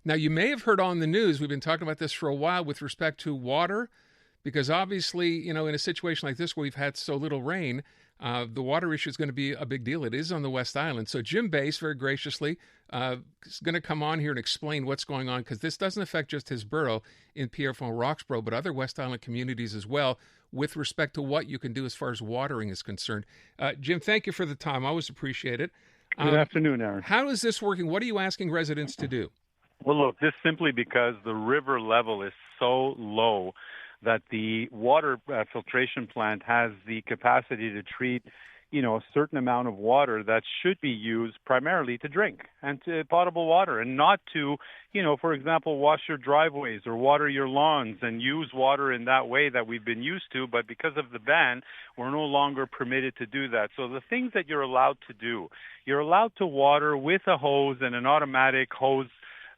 Now, you may have heard on the news, we've been talking about this for a while with respect to water, because obviously, in a situation like this where we've had so little rain, the water issue is going to be a big deal. It is on the West Island. So Jim Beis, very graciously, is going to come on here and explain what's going on, because this doesn't affect just his borough in Pierrefonds-Roxboro, but other West Island communities as well, with respect to what you can do as far as watering is concerned. Jim, thank you for the time. I always appreciate it. Good afternoon, Aaron. How is this working? What are you asking residents to do? Well, look, this simply because the river level is so low that the water filtration plant has the capacity to treat, a certain amount of water that should be used primarily to drink and to potable water, and not to, for example, wash your driveways or water your lawns and use water in that way that we've been used to. But because of the ban, we're no longer permitted to do that. So the things that you're allowed to do, you're allowed to water with a hose and an automatic hose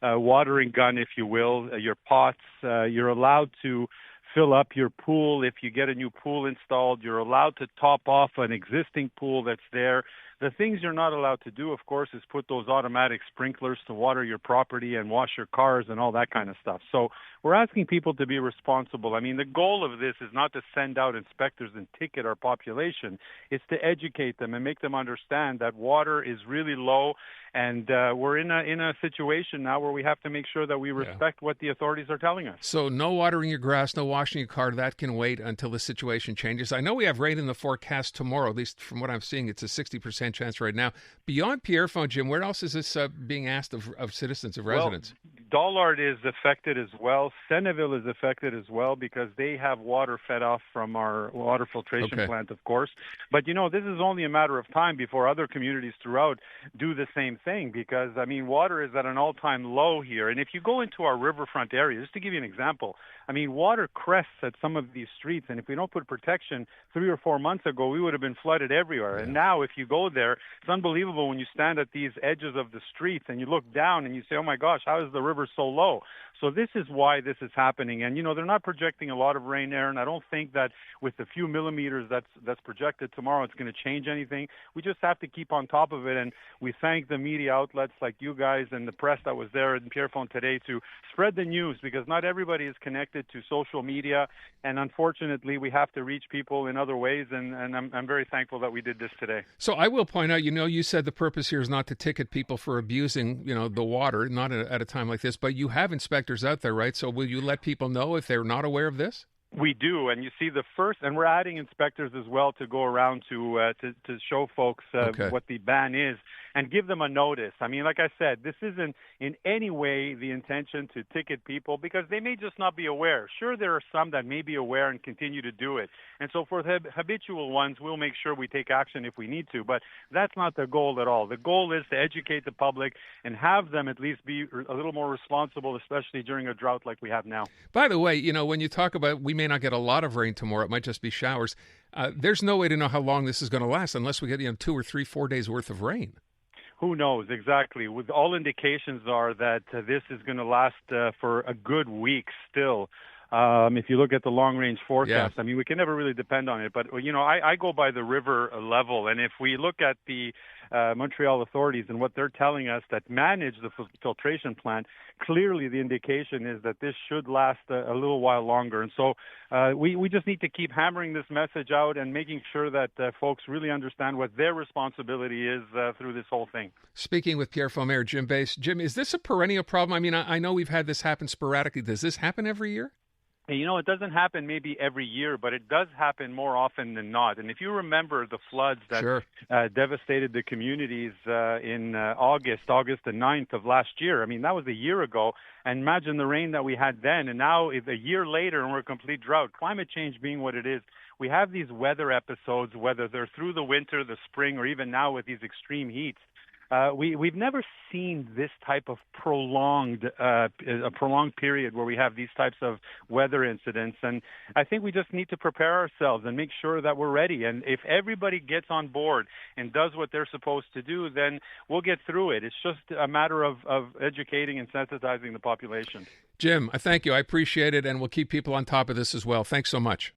watering gun, if you will, your pots. You're allowed to fill up your pool. If you get a new pool installed, you're allowed to top off an existing pool that's there. The things you're not allowed to do, of course, is put those automatic sprinklers to water your property and wash your cars and all that kind of stuff. So we're asking people to be responsible. I mean, the goal of this is not to send out inspectors and ticket our population. It's to educate them and make them understand that water is really low, and we're in a situation now where we have to make sure that we respect what the authorities are telling us. So no watering your grass, no washing your car, that can wait until the situation changes. I know we have rain in the forecast tomorrow, at least from what I'm seeing. It's a 60% chance right now. Beyond Pierrefonds, Jim, where else is this being asked of citizens, of residents? Well, Dollard is affected as well. Centerville is affected as well because they have water fed off from our water filtration plant, of course. But, this is only a matter of time before other communities throughout do the same thing because, water is at an all-time low here. And if you go into our riverfront area, just to give you an example, water crests at some of these streets. And if we don't put protection 3 or 4 months ago, we would have been flooded everywhere. Yeah. And now if you go there, it's unbelievable when you stand at these edges of the streets and you look down and you say, oh, my gosh, how is the river so low? So this is why this is happening. And, they're not projecting a lot of rain, Aaron. I don't think that with the few millimeters that's projected tomorrow, it's going to change anything. We just have to keep on top of it. And we thank the media outlets like you guys and the press that was there in Pierrefonds today to spread the news because not everybody is connected to social media. And unfortunately, we have to reach people in other ways. And I'm very thankful that we did this today. So I will point out, you said the purpose here is not to ticket people for abusing, the water, not at a time like this, but you have inspectors out there, right? So will you let people know if they're not aware of this? We do, and you see and we're adding inspectors as well to go around to show folks what the ban is and give them a notice. Like I said, this isn't in any way the intention to ticket people because they may just not be aware. Sure, there are some that may be aware and continue to do it. And so for the habitual ones, we'll make sure we take action if we need to. But that's not the goal at all. The goal is to educate the public and have them at least be a little more responsible, especially during a drought like we have now. By the way, when you talk about we may not get a lot of rain tomorrow, it might just be showers. There's no way to know how long this is going to last unless we get 2 or 3, 4 days worth of rain. Who knows exactly? With all indications are that this is going to last for a good week still. If you look at the long-range forecast, we can never really depend on it. But, I go by the river level. And if we look at the Montreal authorities and what they're telling us that manage the filtration plant, clearly the indication is that this should last a little while longer. And so we just need to keep hammering this message out and making sure that folks really understand what their responsibility is through this whole thing. Speaking with Pierrefonds Mayor Jim Beis. Jim, is this a perennial problem? I know we've had this happen sporadically. Does this happen every year? It doesn't happen maybe every year, but it does happen more often than not. And if you remember the floods that devastated the communities in August the 9th of last year, that was a year ago. And imagine the rain that we had then. And now it's a year later and we're a complete drought. Climate change being what it is, we have these weather episodes, whether they're through the winter, the spring, or even now with these extreme heats. We've never seen this type of prolonged period where we have these types of weather incidents. And I think we just need to prepare ourselves and make sure that we're ready. And if everybody gets on board and does what they're supposed to do, then we'll get through it. It's just a matter of educating and sensitizing the population. Jim, I thank you. I appreciate it. And we'll keep people on top of this as well. Thanks so much.